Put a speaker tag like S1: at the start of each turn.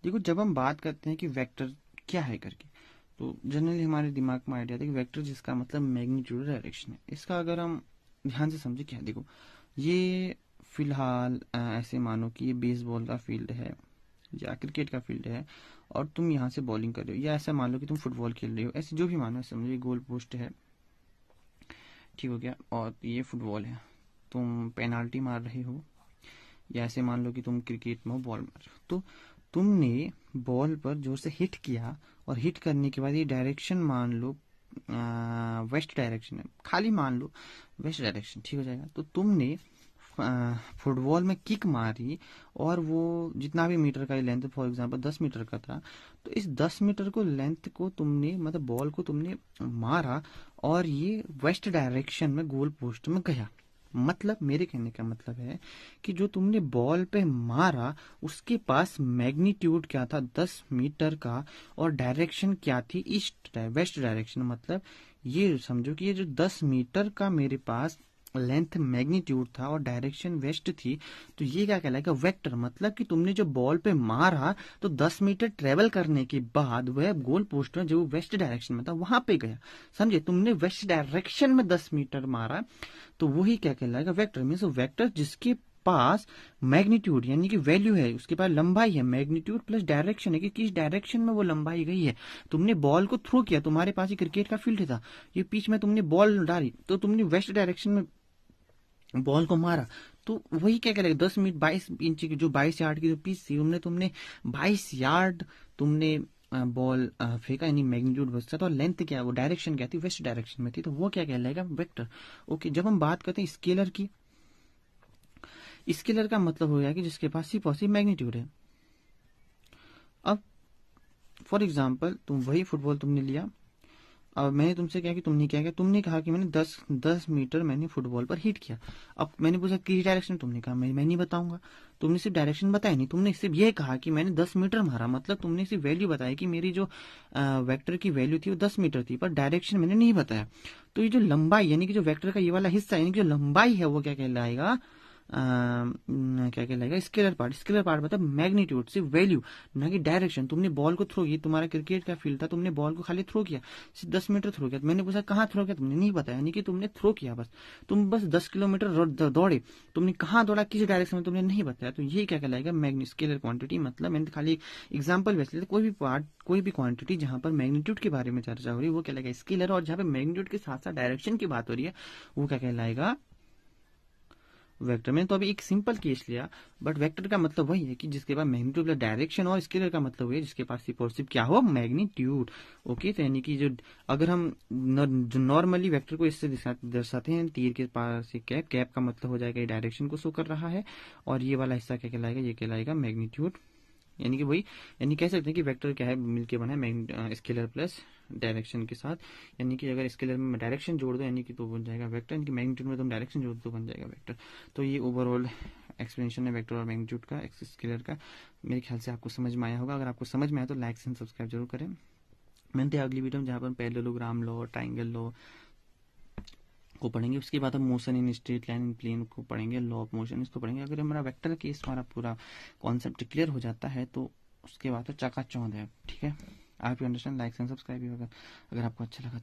S1: देखो, जब हम बात करते हैं कि वेक्टर क्या है करके, तो जनरली हमारे दिमाग में आइडिया था कि वेक्टर जिसका मतलब मैग्नीट्यूड डायरेक्शन है। इसका अगर हम ध्यान से समझे, क्या है, देखो, ये फिलहाल ऐसे मानो कि ये बेसबॉल का फील्ड है या क्रिकेट का फील्ड है और तुम यहाँ से बॉलिंग कर रहे हो, या ऐसा मान लो कि तुम फुटबॉल खेल रहे हो, ऐसे जो भी मानो, समझो ये गोल पोस्ट है, ठीक हो गया, और ये फुटबॉल है, तुम पेनाल्टी मार रहे हो, या ऐसे मान लो कि तुम क्रिकेट में हो, बॉल मार रहे हो, तो तुमने बॉल पर जोर से हिट किया, और हिट करने के बाद ये डायरेक्शन मान लो वेस्ट डायरेक्शन है, खाली मान लो वेस्ट डायरेक्शन, ठीक हो जाएगा। तो तुमने फुटबॉल में किक मारी, और वो जितना भी मीटर का लेंथ, फॉर एग्जांपल 10 मीटर का था, तो इस 10 मीटर को लेंथ को तुमने, मतलब बॉल को तुमने मारा, और ये वेस्ट डायरेक्शन में गोल पोस्ट में गया। मतलब मेरे कहने का मतलब है कि जो तुमने बॉल पे मारा उसके पास मैग्नीट्यूड क्या था, 10 मीटर का, और डायरेक्शन क्या थी, ईस्ट वेस्ट डायरेक्शन। मतलब ये समझो कि ये जो 10 मीटर का मेरे पास लेंथ मैग्नीट्यूड था और डायरेक्शन वेस्ट थी, तो ये क्या कहलाएगा, वेक्टर। मतलब कि तुमने जो बॉल पे मारा तो 10 मीटर ट्रेवल करने के बाद वह गोल पोस्ट में जो वेस्ट डायरेक्शन में था वहां पे गया। समझे, तुमने वेस्ट डायरेक्शन में 10 मीटर मारा, तो वही क्या कहलाएगा, वेक्टर। मीन्स वेक्टर जिसके पास मैग्नीट्यूड यानी कि वैल्यू है, उसके पास लंबाई है, मैग्नीट्यूड प्लस डायरेक्शन है कि किस डायरेक्शन में वो लंबाई गई है। तुमने बॉल को थ्रो किया, तुम्हारे पास ही क्रिकेट का फील्ड था, ये पिच में तुमने बॉल डाली, तो तुमने वेस्ट डायरेक्शन में बॉल को मारा, तो वही क्या करेगा, 10 मीटर 22 इंच की जो 22 यार्ड की जो पिच थी, तुमने 22 यार्ड तुमने बॉल फेंका, यानी मैग्नीट्यूड बचता था, और लेंथ क्या, वो डायरेक्शन क्या थी, वेस्ट डायरेक्शन में थी, तो वो क्या कहलाएगा, वेक्टर। ओके, जब हम बात करते हैं स्केलर की, स्केलर का मतलब हो गया कि जिसके पास सिर्फ और सिर्फ मैग्नीट्यूड है। अब फॉर एग्जाम्पल तुम वही फुटबॉल तुमने लिया, अब मैंने तुमसे क्या कि तुमने क्या किया, तुमने कहा कि मैंने 10 मीटर मैंने फुटबॉल पर हिट किया। अब मैंने पूछा किस डायरेक्शन, तुमने कहा मैं नहीं बताऊंगा। तुमने सिर्फ डायरेक्शन बताया नहीं, तुमने सिर्फ ये कहा कि मैंने 10 मीटर मारा, मतलब तुमने सिर्फ वैल्यू बताई कि मेरी जो वेक्टर की वैल्यू थी वो 10 मीटर थी, पर डायरेक्शन मैंने नहीं बताया। तो ये जो लंबाई यानी कि जो वेक्टर का ये वाला हिस्सा यानी कि जो लंबाई है वो क्या कहलाएगा, क्या कहलाएगा, स्केलर पार्ट। स्केलर पार्ट मतलब मैग्नीट्यूड, सिर्फ वैल्यू, ना कि डायरेक्शन। तुमने बॉल को थ्रो किया, तुम्हारा क्रिकेट का फील्ड था, तुमने बॉल को खाली थ्रो किया, सिर्फ 10 मीटर थ्रो किया, तो मैंने पूछा कहाँ थ्रो किया, तुमने नहीं बताया, यानी कि तुमने थ्रो किया बस। तुम बस 10 किलोमीटर दौड़े, तुमने कहाँ दौड़ा, किस डायरेक्शन में, तुमने नहीं बताया, तो ये क्या कहलाएगा, मैग्नी स्केलर क्वांटिटी। मतलब मैंने खाली एग्जाम्पल वैसे लिया, कोई भी पार्ट, कोई भी क्वांटिटी जहां पर मैग्नीट्यूड के बारे में चर्चा हो रही है वो कहलाएगा स्केलर, और जहां पर मैग्नीट्यूड के साथ साथ डायरेक्शन की बात हो रही है वो क्या कहलाएगा, वेक्टर। मैंने तो अभी एक सिंपल केस लिया, बट वेक्टर का मतलब वही है कि जिसके पास मैग्नीट्यूड प्लस डायरेक्शन, और स्केलर का मतलब है जिसके पास सिर्फ और सिर्फ क्या हो, मैग्नीट्यूड। ओके, तो यानी कि जो अगर हम जो नॉर्मली वेक्टर को इससे दर्शाते हैं, तीर के पास से कैप, कैप का मतलब हो जाएगा ये डायरेक्शन को शो कर रहा है, और ये वाला हिस्सा क्या कहलाएगा, ये कहलाएगा मैग्नीट्यूड। यानी कि वही, यानी कह सकते हैं कि वेक्टर क्या है, मिलके बना है स्केलर प्लस डायरेक्शन के साथ। यानी कि अगर स्केलर में डायरेक्शन जोड़ दो यानी कि तो बन जाएगा वेक्टर, यानी कि मैग्नीट्यूड में तुम डायरेक्शन जोड़ दो तो बन जाएगा वेक्टर। तो ये ओवरऑल एक्सप्लेनेशन है वेक्टर और मैग्नीट्यूड का, स्केलर का। मेरे ख्याल से आपको समझ में आया होगा। अगर आपको समझ में आया तो लाइक एंड सब्सक्राइब जरूर करें। मिलते हैं अगली वीडियो में जहाँ पर पैरेललोग्राम लॉ, ट्राइंगल लॉ को पढ़ेंगे। उसके बाद हम motion in straight line in plane को पढ़ेंगे, लॉ ऑफ मोशन इसको पढ़ेंगे। अगर हमारा वेक्टर केस हमारा पूरा कॉन्सेप्ट क्लियर हो जाता है तो उसके बाद तो चकाचौंध है। ठीक है, आप you understand, like and subscribe अगर आपको अच्छा लगा तो।